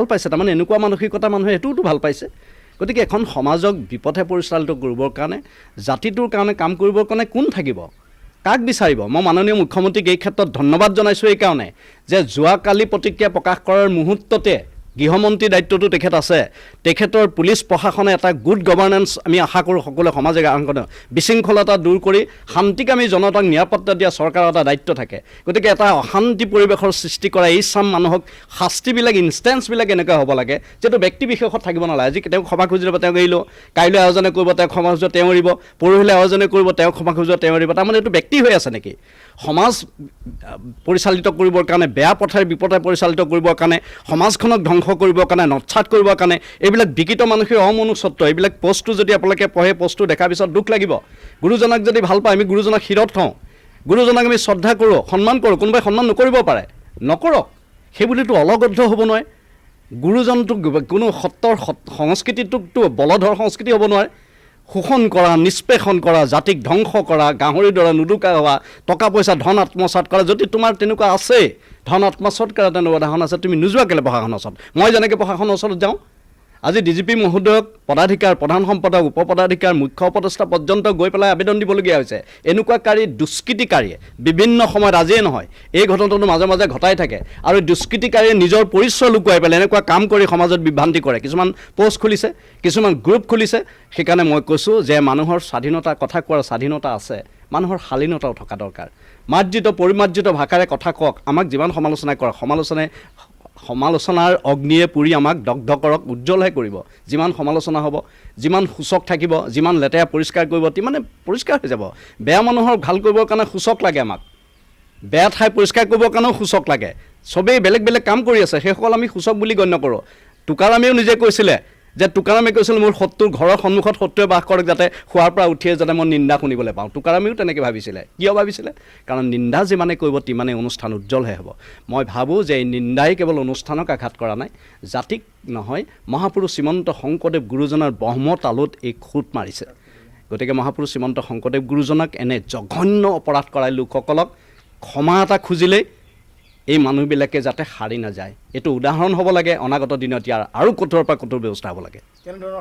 ভাল পাইছে তাৰমানে এনেকুৱা মানসিকতা মানুহে সেইটোওতো ভাল পাইছে গতিকে এখন সমাজক বিপথে পৰিচালিত কৰিবৰ কাৰণে জাতিটোৰ কাৰণে কাম কৰিবৰ কাৰণে কোন থাকিব কাক বিচাৰিব মই মাননীয় মুখ্যমন্ত্ৰীক এই ক্ষেত্ৰত ধন্যবাদ জনাইছোঁ এইকাৰণে যে যোৱাকালি প্ৰতিক্ৰিয়া প্ৰকাশ কৰাৰ মুহূৰ্ততে গৃহমন্ত্ৰী দায়িত্বটো তেখেত আছে তেখেতৰ পুলিচ প্ৰশাসনে এটা গুড গভাৰ্নেন্স আমি আশা কৰোঁ সকলোৱে সমাজে বিশৃংখলতা দূৰ কৰি শান্তিকামী জনতাক নিৰাপত্তা দিয়া চৰকাৰৰ এটা দায়িত্ব থাকে গতিকে এটা অশান্তি পৰিৱেশৰ সৃষ্টি কৰা এই চাম মানুহক শাস্তিবিলাক ইনষ্টেঞ্চবিলাক এনেকুৱা হ'ব লাগে যিটো ব্যক্তি বিশেষত থাকিব নালাগে আজি তেওঁক ক্ষমা খুজি ল'ব তেওঁক এৰিলোঁ কাইলৈ আয়োজনে কৰিব তেওঁক ক্ষমা খুজিব তেওঁ এৰিব পৰহিলৈ আয়োজনে কৰিব তেওঁক ক্ষমা খুজিব তেওঁ এৰিব তাৰমানে এইটো ব্যক্তি হৈ আছে নেকি সমাজ পৰিচালিত কৰিবৰ কাৰণে বেয়া পথেৰে বিপথে পৰিচালিত কৰিবৰ কাৰণে সমাজখনক ধ্বংস কৰিবৰ কাৰণে নৎসাত কৰিবৰ কাৰণে এইবিলাক বিকৃত মানসিক অমনুষ্যত্ব এইবিলাক পষ্টটো যদি আপোনালোকে পঢ়ে পষ্টটো দেখাৰ পিছত দুখ লাগিব গুৰুজনাক যদি ভাল পায় আমি গুৰুজনাক শিৰত থওঁ গুৰুজনাক আমি শ্ৰদ্ধা কৰোঁ সন্মান কৰোঁ কোনোবাই সন্মান নকৰিব পাৰে নকৰক সেইবুলিতো অলগদ্ধ হ'ব নোৱাৰে গুৰুজনটোক কোনো সত্ৰৰ সংস্কৃতিটোকতো বলধৰ সংস্কৃতি হ'ব নোৱাৰে শোষণ কৰা নিষ্পেষণ কৰা জাতিক ধ্বংস কৰা গাহৰিৰ দৰে নুদুকা হোৱা টকা পইচা ধন আত্মসাৎ কৰা যদি তোমাৰ তেনেকুৱা আছে ধন আত্মসাৎ কৰা তেনেকুৱা উদাহৰণ আছে তুমি নোযোৱা কেলৈ প্ৰশাসনৰ ওচৰত মই যেনেকৈ প্ৰশাসনৰ ওচৰত যাওঁ আজি ডিজিপি মহোদয়ক পদাধিকাৰ প্ৰধান সম্পাদক উপ পদাধিকাৰ মুখ্য উপদেষ্টা পৰ্যন্ত গৈ পেলাই আবেদন দিবলগীয়া হৈছে এনেকুৱাকাৰী দুষ্কৃতিকাৰীয়ে বিভিন্ন সময়ত আজিয়ে নহয় এই ঘটনাটো মাজে মাজে ঘটাই থাকে আৰু দুষ্কৃতিকাৰীয়ে নিজৰ পৰিচয় লুকুৱাই পেলাই এনেকুৱা কাম কৰি সমাজত বিভ্ৰান্তি কৰে কিছুমান পোষ্ট খুলিছে কিছুমান গ্ৰুপ খুলিছে সেইকাৰণে মই কৈছোঁ যে মানুহৰ স্বাধীনতা কথা কোৱাৰ স্বাধীনতা আছে মানুহৰ শালীনতাও থকা দৰকাৰ মাৰ্জিত পৰিমাৰ্জিত ভাষাৰে কথা কওক আমাক যিমান সমালোচনা কৰক সমালোচনাৰ অগ্নিয়ে পুৰি আমাক দগ্ধ কৰক উজ্জ্বলহে কৰিব যিমান সমালোচনা হ'ব যিমান সূচক থাকিব যিমান লেতেৰা পৰিষ্কাৰ কৰিব তিমানে পৰিষ্কাৰ হৈ যাব বেয়া মানুহৰ ভাল কৰিবৰ কাৰণে সূচক লাগে আমাক বেয়া ঠাই পৰিষ্কাৰ কৰিবৰ কাৰণেও সূচক লাগে চবেই বেলেগ বেলেগ কাম কৰি আছে সেইসকল আমি সূচক বুলি গণ্য কৰোঁ তুকাৰামেও নিজে কৈছিলে যে তুকাৰামে কৈছিল মোৰ শত্ৰুৰ ঘৰৰ সন্মুখত শত্ৰুৱে বাস কৰক যাতে শোৱাৰ পৰা উঠিয়ে যাতে মই নিন্দা শুনিবলৈ পাওঁ তুকাৰামেও তেনেকৈ ভাবিছিলে কিয় ভাবিছিলে কাৰণ নিন্দা যিমানে কৰিব তিমানে অনুষ্ঠান উজ্জ্বলহে হ'ব মই ভাবোঁ যে এই নিন্দাই কেৱল অনুষ্ঠানক আঘাত কৰা নাই জাতিক নহয় মহাপুৰুষ শ্ৰীমন্ত শংকৰদেৱ গুৰুজনাৰ ব্ৰহ্মতালুত এই খুঁত মাৰিছে গতিকে মহাপুৰুষ শ্ৰীমন্ত শংকৰদেৱ গুৰুজনাক এনে জঘন্য অপৰাধ কৰাই লোকসকলক ক্ষমা এটা খুজিলেই এই মানুহবিলাকে যাতে সাৰি নাযায় এইটো উদাহৰণ হ'ব লাগে অনাগত দিনত ইয়াৰ আৰু কঠোৰৰ পৰা কঠোৰ ব্যৱস্থা হ'ব লাগে